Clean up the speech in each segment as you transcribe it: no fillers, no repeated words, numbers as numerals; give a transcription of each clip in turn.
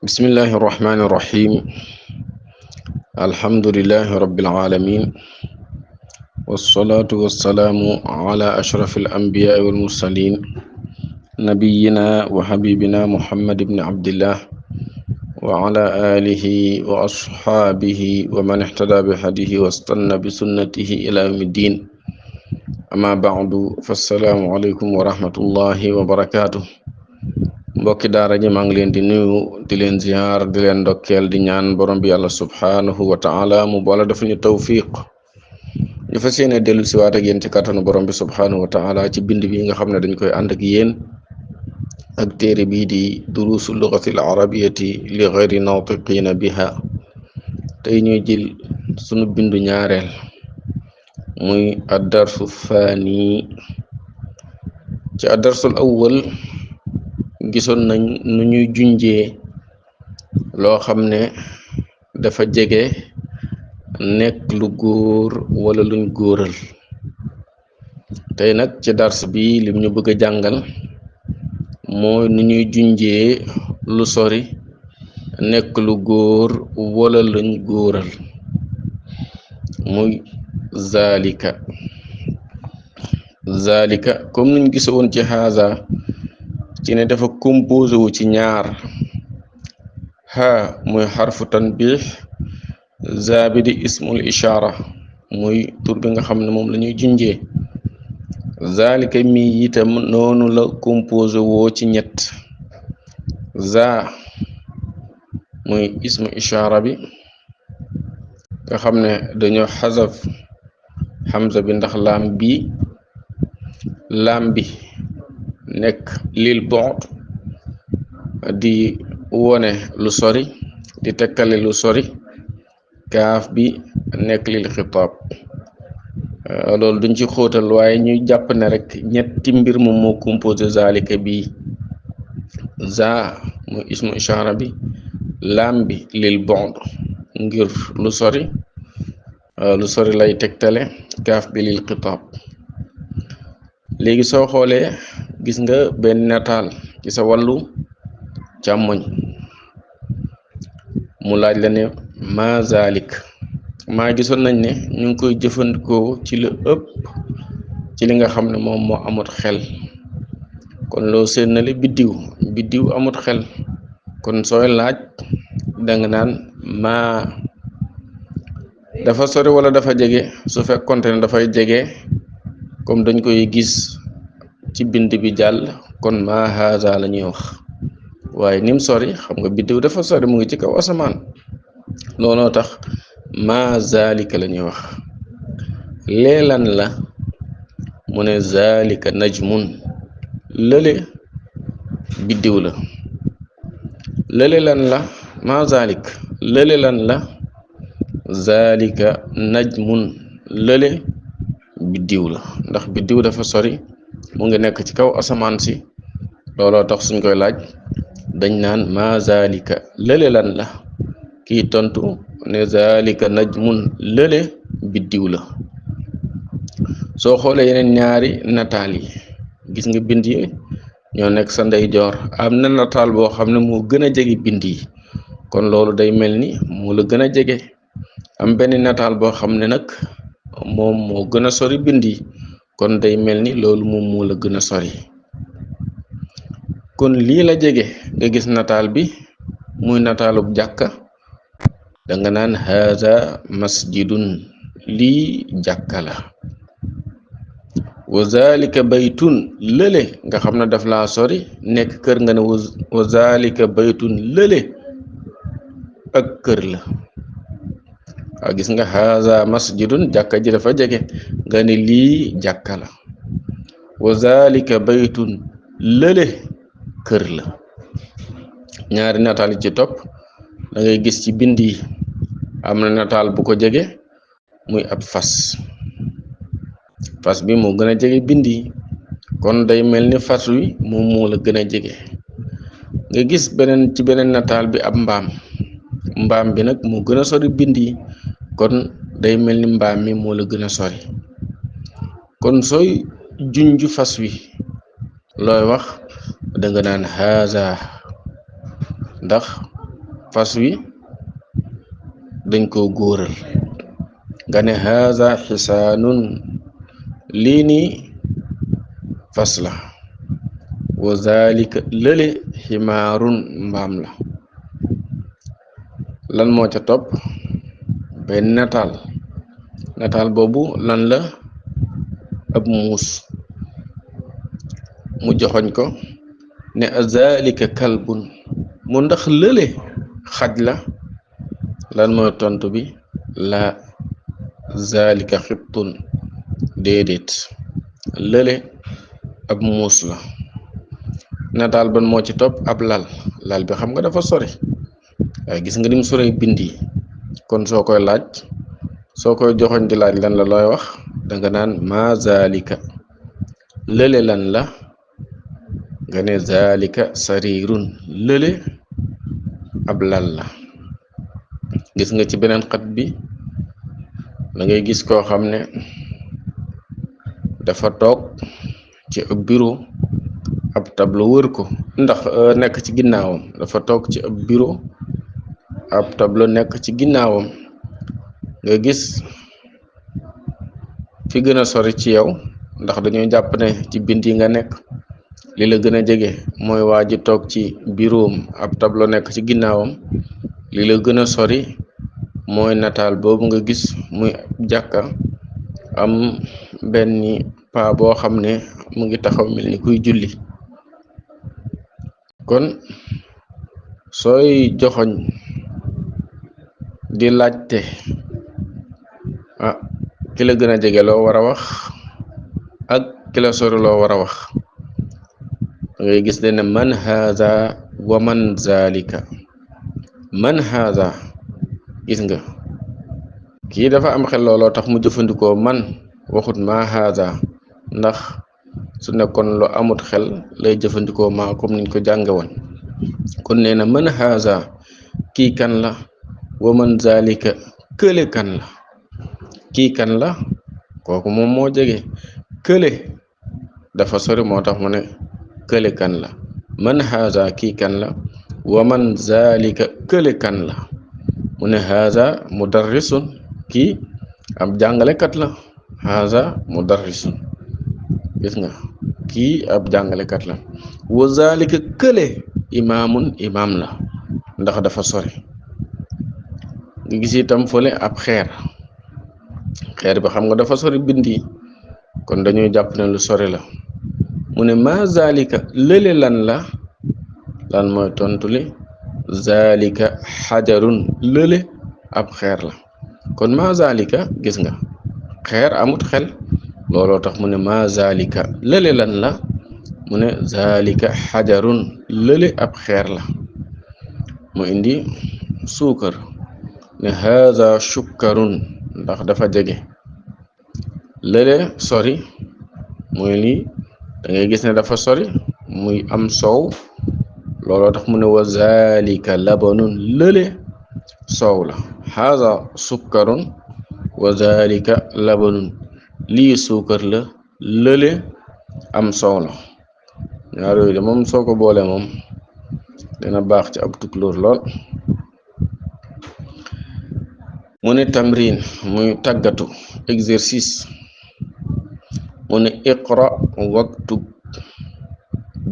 bismillahi irrahmani irrahim alhamdulilahi rabbil alamin wassalaatu wassalaamu ala ashrafi alambiyaai walmursalin nabiyina wa habibina muhammad ibni abdillah wa ala alihi wa ashaabihi wa man ihtada bi hadihi wastanna bi sunnatihi ila yawmi ddin amma ba'du fassalaamu aleykum wa rahmatullahi wa barakaatuh. mbokki daara ji maa ngi leen di nuyu di leen ziyaar di leen ndokkeel di ñaan borom bi yàlla subhaanahu wa taala mu boole dafa ñu tawfiq ñu fas yéene dellu siwaat ak yéen ci kàttanu borom bi subhaanahu wa taala ci bind bi nga xam ne dañ koy ànd ak yéen ak téere bii di duruusu lugati al arabiyati li gayri naatiqiina biha tey ñuy jël sunu bindu ñaareel muy addarsu faani. ci addarsul awwal gisoon nañ nu ñuy junjee loo xam ne dafa jege nekk lu góor wala luñ góoral. tey nag ci dars bi lim ñu bëgg a jàngal mooy nu ñuy junjee lu sori nekk lu góor wala luñ góoral, muy zalika comme nuñ gisoon ci haza ci ne dafa composé wu ci ñaar. ha muy xarfu tanbih, za bi di ismul ishara muy tur bi nga xam ne moom la ñuy junjee. zalika mi itam noonu la composé woo ci ñett. za muy ismu ishara bi nga xam ne dañoo xasaf hamza bi ndax laam bi nekk lil bu'd di wone lu sori, di tekkale lu sori. kaaf bi nekk lil xitaab. loolu duñ ci xóotal waaye ñuy jàpp ne rek ñetti mbir moom moo composé zalika bi. za mu ismu ishara bi, laam bi lil bu'd ngir lu sori lay tektale, kaaf bi lil xitaab. léegi soo xoolee gis nga benn nataal ci sa wàllu càmmoñ mu laaj la ne ma zalik. maa gisoon nañ ne ñu ngi koy jëfandikoo ci lu ëpp ci li nga xam ne moom moo amut xel. kon loo seen na le biddiw amut xel, kon sooy laaj danga naan maa dafa sori wala dafa jege. su fekkonte ne dafay jege comme dañ koy gis ci bind bi jàll, kon ma haza la ñuy wax. waaye nim sori, xam nga biddiw dafa sori, mu ngi ci kaw asamaan, looloo tax ma zalika la ñuy wax. leelan la mu ne zalika najmun, lële biddiw la. lële lan la ma zalik, lële lan la zalika najmun, lële biddiw la. ndax biddiw dafa sori, mu ngi nekk ci kaw asamaan si, looloo tax suñ koy laaj dañ naan ma zalika, lële lan la. kii tontu ne zalika najmun, lële biddiw la. soo xoolee yeneen ñaari nataal yi, gis nga bind yi ñoo nekk sa ndeyjoor. am na nataal boo xam ne moo gën a jege bind yi, kon loolu day mel ni moo la gën a jege. am benn nataal boo xam ne nag moom moo gën a sori bind yi, kon day mel ni loolu moom moo la gën a sori. kon lii la jege nga gis nataal bi muy nataalub jàkka, danga naan haza masjidun, lii jàkka la. wa zalika baytun, lële nga xam ne daf laa sori nekk kër, nga ne wa zalika baytun, lële ak kër la. waaw gis nga haza masjidun, jàkka ji dafa jege, nga ne lii jàkka la. wa zalika baytun, lële kër la. ñaari nataal yi ci topp da ngay gis ci bind yi am na nataal bu ko jege muy ab fas bi moo gën a jege bind yi, kon day mel ni fas wi moom moo la gën a jege. nga gis ci beneen nataal bi ab mbaam bi nag moo gën a sori bind yi, kon day mel ni mbaam mi moo la gën a sori. kon sooy junju fas wi looy wax, danga naan haza, ndax fas wi dañ koo góoral nga ne haza xisaanun lii nii fas la wa zalika lële ximaarun mbaam la lan moo ca topp benn nataal boobu lan la ab muus mu joxoñ ko ne azalika kalbun mu ndax lële xaj la lan mooy tontu bi la zalika xittun déedéet lële ab muus la nataal ban moo ci topp ab lal bi xam nga dafa sori waaye gis nga ni mu sori bind yi kon soo koy laaj soo koy joxoñ di laaj lan la looy wax danga naan ma zalika lële lan la nga ne zalika sarirun lële ab lal la gis nga ci beneen xat bi da ngay gis koo xam ne dafa toog ci ab bureau ab tableau wër ko ndax nekk ci ginnaawam dafa toog ci ab bureau ab tableau nekk ci ginnaawam nga gis fi gën a sori ci yow ndax dañuy jàpp ne ci bind yi nga nekk li la gën a jege mooy waa ji toog ci bureau ab tableau nekk ci ginnaawam li la gën a sori mooy nataal boobu nga gis muy jàkka am benn paa boo xam ne mu ngi taxaw mel ni kuy julli kon sooy joxoñ di laajte ki la gën a jege loo war a wax ak ki la sori loo war a wax ngay gis ne man haza wa man zalika man haza gis nga kii dafa am xel looloo tax mu jëfandikoo man waxut ma haza ndax su nekkoon lu amut xel lay jëfandikoo ma comme niñ ko jànge woon kon nee na man haza kii kan la wa man zalika kële kan la kii kan la kooku moom moo jege kële dafa sori moo tax mu ne kële kan la man haza kii kan la wa man zalika kële kan la mu ne haza mudarrisun kii ab jàngalekat la haza mudarrisun gis nga kii ab jàngalekat la wa zalika kële imaamun imaam la ndax dafa sori nga gis itam fële ab xeer bi xam nga dafa sori bind yi kon dañuy jàpp ne lu sori la mu ne ma zalika lële lan mooy tontu li zalika xajarun lële ab xeer la kon ma zalika gis nga xeer amut xel looloo tax mu ne ma zalika lële lan la mu ne zalika xajarun lële ab xeer la mu indi suukar ne haza sukkarun ndax dafa jege lële sori muy lii da ngay gis ne dafa sori muy am soow looloo tax mu ne wa zalika labanun lële soow la haza sukkarun wa zalika labanun lii suukar la lële am soow la ñaar yooyu de moom soo ko boole moom dina baax ci ab tukulóor lool mu ne tamrin muy tàggatu exercice mu ne iqra waktub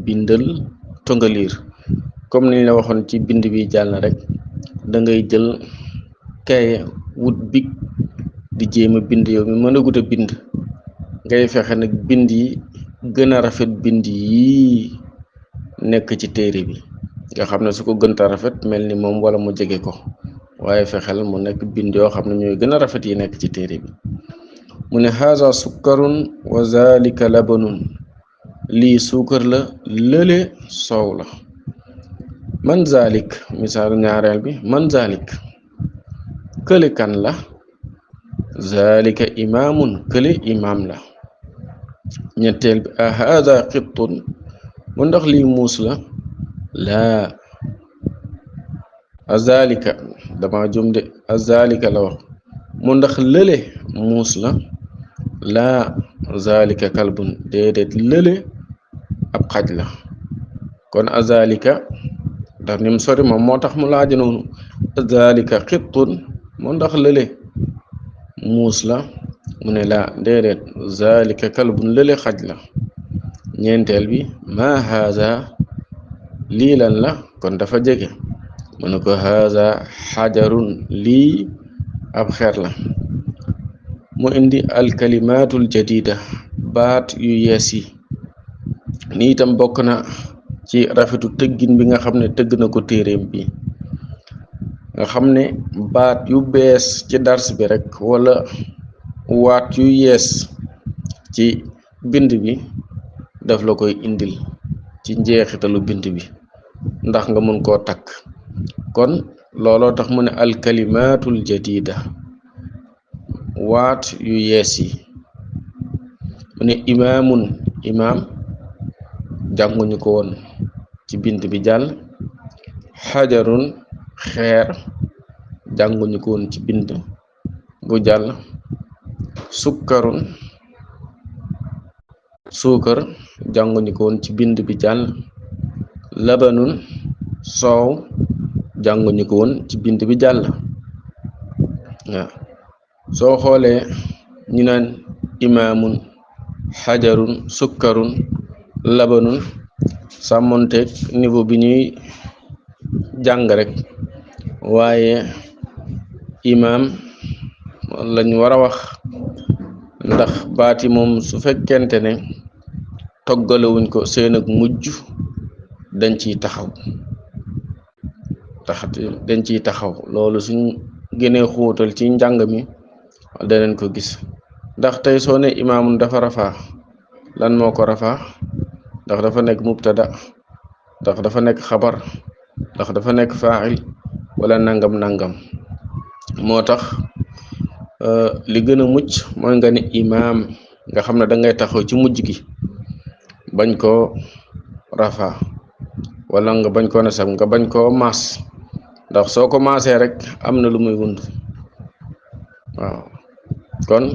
bindal tongaliir comme niñ la waxoon ci bind bi jàll na rek da ngay jël kaye wut big di jéem a bind yow mi mën a gut a bind ngay fexe nag bind yi gën a rafet bind yi nekk ci téere bi nga xam ne su ko gënta rafet mel ni moom wala mu jege ko waaye fexeel mu nekk bind yoo xam ne ñooy gën a rafet yi nekk ci téere bi mu ne haza sukkarun wa zalika labanun lii suukar la lële soow la man zalik misaalu ñaareel bi man zalik kële kan la zalika imaamun kële imaam la ñetteel bi a haza xittun mu ndax lii muus la laa azalika dama jum de azalika la wax mu ndax lële muus la laa zalika kalbun déedéet lële ab xaj la kon azalika ndax ni mu sori moom moo tax mu laaja noonu zalika xittun moo ndax lële muus la mu ne laa déedéet zalika kalbun lële xaj la. ñeenteel bi ma haza lii lan la kon dafa jege mu ne ko haza xajarun lii ab xeer la. mu indi alkalimatul jadida baat yu yees yi ni itam bokk na ci rafetu tëggin bi nga xam ne tëgg na ko téeréem bi nga xam ne baat yu bees ci dars bi rek wala waat yu yees ci bind bi daf la koy indil ci njeexitalu bind bi ndax nga mun koo takk. kon looloo tax mu ne alkalimatul jadida waat yu yees yi. mu ne imaamun imaam jànguñu ko woon ci bind bi jàll. xajarun xeer jànguñu ko woon ci bind bu jàll. sukkarun suukar jànguñu ko woon ci bind bi jàll. labanun soow jànguñu ko woon ci bind bi jàll. waaw soo xoolee ñu naan imaamun xajarun sukkarun labanun sàmmonteeg niveau bi ñuy jàng rek waaye imaam lañ war a wax ndax baati moom su fekkente ne toggalewuñ ko seen ak mujj dañ ciy taxaw loolu suñ gënee xóotal ci njàng mi danañ ko gis. ndax tey soo ne imaamun dafa rafaa lan moo ko rafaa ndax dafa nekk mubtada ndax dafa nekk xabar ndax dafa nekk faa'il wala nangam moo tax li gën a mucc mooy nga ne imaam nga xam ne da ngay taxaw ci mujj gi bañ koo rafaa wala nga bañ koo nasab nga bañ koo maas ndax soo ko maasee rek am na lu muy wund. waaw kon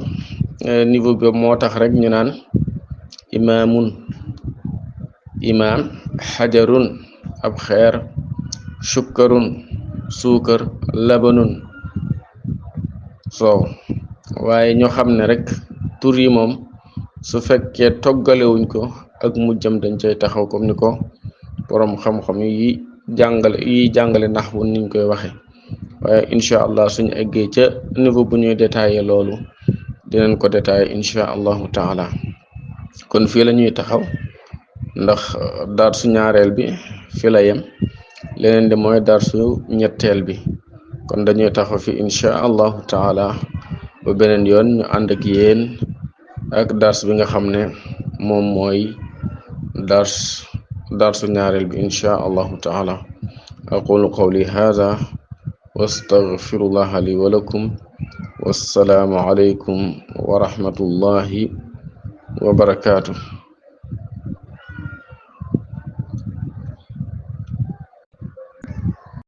niveau bi moo tax rek ñu naan imaamun imaam xajarun ab xeer sukkarun suukar labanun soow waaye ñoo xam ne rek tur yi moom su fekkee toggalewuñ ko ak mujjam dañ cay taxaw comme ni ko boroom xam-xam yi jàngale nax bu niñ koy waxe waaye incha allah suñu eggee ca niveau bu ñuy détaillé loolu dinañ ko détaillé incha allahu taala. kon fii la ñuy taxaw ndax darsu ñaareel bi fi la yem leneen de mooy darsu ñetteel bi kon dañuy taxaw fi incha allahu taala ba beneen yoon ñu ànd ak yéen ak dars bi nga xam ne moom mooy darsu ñaareel bi incha allahu taala. aqulu qawli hadha wastaghfirullaha li wa lakum wassalaamu alaykum wa rahmatullahi wa barakaatuh.